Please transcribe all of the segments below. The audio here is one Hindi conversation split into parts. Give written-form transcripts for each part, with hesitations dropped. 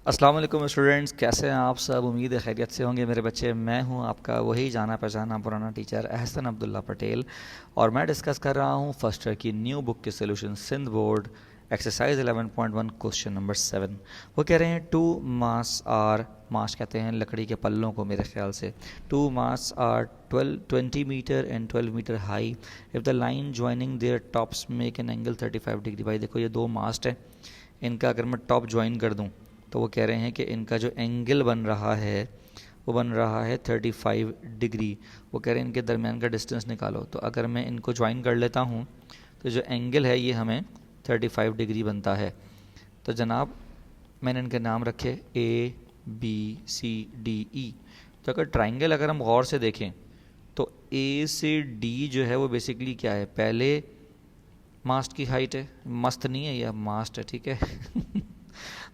अस्सलाम वालेकुम स्टूडेंट्स, कैसे हैं आप सब। उम्मीद है खैरियत से होंगे मेरे बच्चे। मैं हूं आपका वही जाना पहचाना पुराना टीचर अहसन अब्दुल्ला पटेल, और मैं डिस्कस कर रहा हूं फर्स्ट ईयर की न्यू बुक के solution Sindh board exercise 11.1 question number 7। वो कह रहे हैं टू मास आर, मास कहते हैं लकड़ी के पल्लों को मेरे ख्याल से। Two masts are 20 meter and 12 meter high if the line joining their tops make an angle 35 degree. भाई देखो, ये दो मास्ट है, इनका अगर मैं टॉप ज्वाइन कर दूं तो वो कह रहे हैं कि इनका जो एंगल बन रहा है वो बन रहा है 35 डिग्री। वो कह रहे हैं इनके दरमियान का डिस्टेंस निकालो। तो अगर मैं इनको ज्वाइन कर लेता हूँ तो जो एंगल है ये हमें 35 डिग्री बनता है। तो जनाब मैंने इनके नाम रखे ABCDE। तो अगर ट्राइंगल अगर हम गौर से देखें तो A से D जो है वो बेसिकली क्या है, पहले मास्ट की हाइट है, मस्त नहीं है, यह मास्ट है, ठीक है।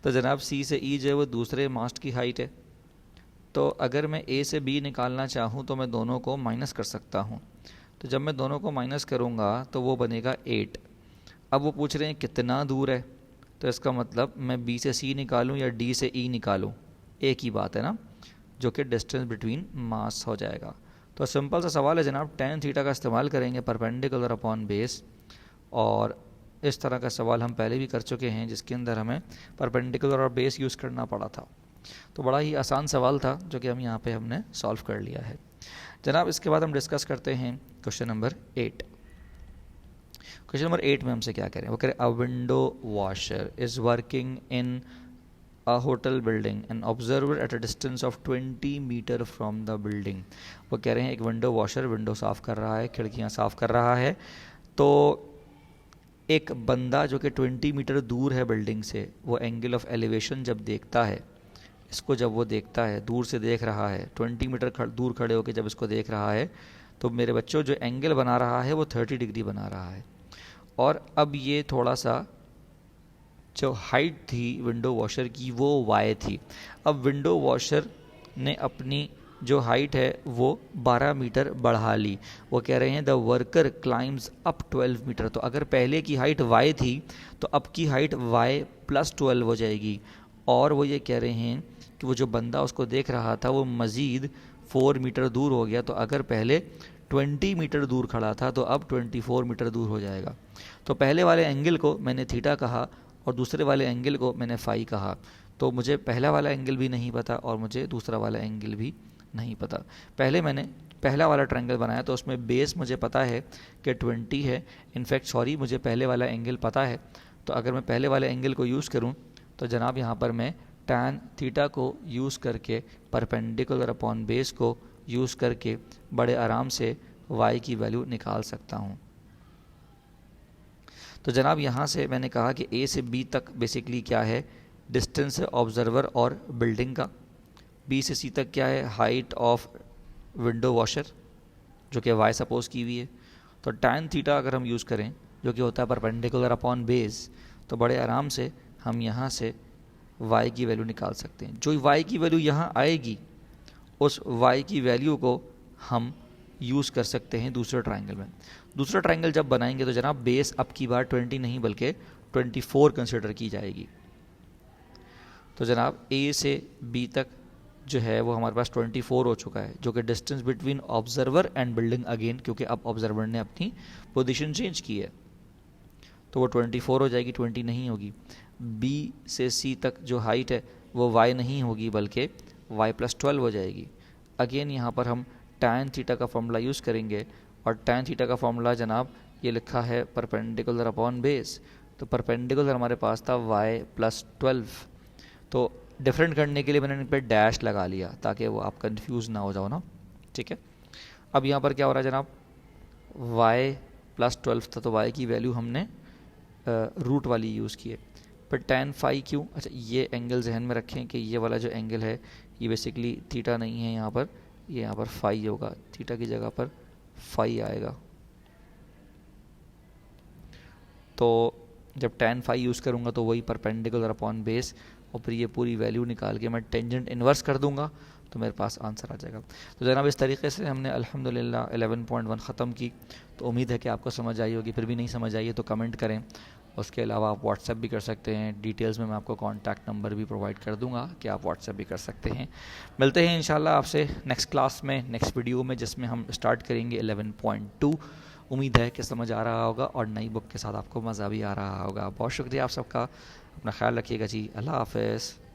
तो जनाब C से E जो है वो दूसरे मास्ट की हाइट है। तो अगर मैं A से B निकालना चाहूँ तो मैं दोनों को माइनस कर सकता हूँ। तो जब मैं दोनों को माइनस करूँगा तो वो बनेगा 8। अब वो पूछ रहे हैं कितना दूर है, तो इसका मतलब मैं B से C निकालूँ या D से E निकालूँ, एक ही बात है ना, जो कि डिस्टेंस बिटवीन मास हो जाएगा। तो सिंपल सा सवाल है जनाब, tan थीटा का इस्तेमाल करेंगे परपेंडिकुलर अपॉन बेस। और इस तरह का सवाल हम पहले भी कर चुके हैं जिसके अंदर हमें परपेंडिकुलर और बेस यूज़ करना पड़ा था। तो बड़ा ही आसान सवाल था जो कि हम यहाँ पे हमने सॉल्व कर लिया है जनाब। इसके बाद हम डिस्कस करते हैं क्वेश्चन नंबर 8। क्वेश्चन नंबर 8 में हमसे क्या करें, वो करें अ window washer is working in a hotel building and observer at a distance of 20 meter from the building। वो कह रहे हैं एक विंडो वॉशर विंडो साफ़ कर रहा है, खिड़कियाँ साफ़ कर रहा है। तो एक बंदा जो कि 20 मीटर दूर है बिल्डिंग से, वो एंगल ऑफ एलिवेशन जब देखता है, इसको जब वो देखता है, दूर से देख रहा है, 20 मीटर दूर खड़े होकर जब इसको देख रहा है, तो मेरे बच्चों जो एंगल बना रहा है वो 30 डिग्री बना रहा है। और अब ये थोड़ा सा जो हाइट थी विंडो वॉशर की वो y थी। अब विंडो वॉशर ने अपनी जो हाइट है वो 12 मीटर बढ़ा ली। वो कह रहे हैं the worker climbs up 12 meter. तो अगर पहले की हाइट y थी तो अब की हाइट y प्लस 12 हो जाएगी। और वो ये कह रहे हैं कि वो जो बंदा उसको देख रहा था वो मज़ीद 4 मीटर दूर हो गया। तो अगर पहले 20 मीटर दूर खड़ा था तो अब 24 मीटर दूर हो जाएगा। तो पहले वाले एंगल को मैंने थीटा कहा और दूसरे वाले एंगल को मैंने फाई कहा। तो मुझे पहला वाला एंगल भी नहीं पता और मुझे दूसरा वाला एंगल भी नहीं पता। पहले मैंने पहला वाला ट्रायंगल बनाया तो उसमें बेस मुझे पता है कि 20 है। इनफैक्ट सॉरी, मुझे पहले वाला एंगल पता है। तो अगर मैं पहले वाले एंगल को यूज़ करूं तो जनाब यहाँ पर मैं tan थीटा को यूज़ करके परपेंडिकुलर अपॉन बेस को यूज़ करके बड़े आराम से y की वैल्यू निकाल सकता हूँ। तो जनाब यहाँ से मैंने कहा कि A से B तक बेसिकली क्या है, डिस्टेंस है ऑब्जर्वर और बिल्डिंग का। B से C तक क्या है, हाइट ऑफ विंडो वॉशर जो कि y सपोज की हुई है। तो tan थीटा अगर हम यूज़ करें जो कि होता है परपेंडिकुलर अपॉन बेस, तो बड़े आराम से हम यहाँ से y की वैल्यू निकाल सकते हैं। जो y की वैल्यू यहाँ आएगी उस y की वैल्यू को हम यूज़ कर सकते हैं दूसरे ट्रायंगल में। दूसरा ट्रायंगल जब बनाएंगे तो जनाब बेस अब की बार 20 नहीं बल्कि 24 कंसिडर की जाएगी। तो जनाब A से B तक जो है वो हमारे पास 24 हो चुका है, जो कि distance between observer and building again, क्योंकि अब ऑब्जर्वर ने अपनी पोजीशन चेंज की है तो वो 24 हो जाएगी, 20 नहीं होगी। B से C तक जो हाइट है वो y नहीं होगी बल्कि y प्लस 12 हो जाएगी। अगेन यहाँ पर हम tan थीटा का फॉर्मूला यूज़ करेंगे और tan थीटा का फॉर्मूला जनाब ये लिखा है परपेंडिकुलर अपॉन बेस। तो परपेंडिकुलर हमारे पास था y प्लस 12। तो डिफरेंट करने के लिए मैंने इन पर डैश लगा लिया ताकि वो आप कंफ्यूज ना हो जाओ ना, ठीक है। अब यहाँ पर क्या हो रहा है जनाब, y प्लस 12 था तो y की वैल्यू हमने रूट वाली यूज़ की है। पर tan फाई क्यों, अच्छा ये एंगल जहन में रखें कि ये वाला जो एंगल है ये बेसिकली थीटा नहीं है यहाँ पर, ये यहाँ पर फाई होगा, थीटा की जगह पर फाई आएगा। तो जब tan फाई यूज़ करूँगा तो वही परपेंडिकुलर अपॉन बेस और फिर ये पूरी वैल्यू निकाल के मैं टेंजेंट इन्वर्स कर दूंगा तो मेरे पास आंसर आ जाएगा। तो जनाब इस तरीके से हमने अल्हम्दुलिल्लाह 11.1 ख़त्म की। तो उम्मीद है कि आपको समझ आई होगी, फिर भी नहीं समझ आई है तो कमेंट करें उसके अलावा आप व्हाट्सएप भी कर सकते हैं। डिटेल्स में मैं आपको कॉन्टैक्ट नंबर भी प्रोवाइड कर दूंगा कि आप व्हाट्सएप भी कर सकते हैं। मिलते हैं इंशाल्लाह आपसे नेक्स्ट क्लास में, नेक्स्ट वीडियो में, जिसमें हम स्टार्ट करेंगे 11.2। उम्मीद है कि समझ आ रहा होगा और नई बुक के साथ आपको मज़ा भी आ रहा होगा। बहुत शुक्रिया आप सबका, अपना ख्याल रखिएगा जी। अल्लाह हाफ़िज़।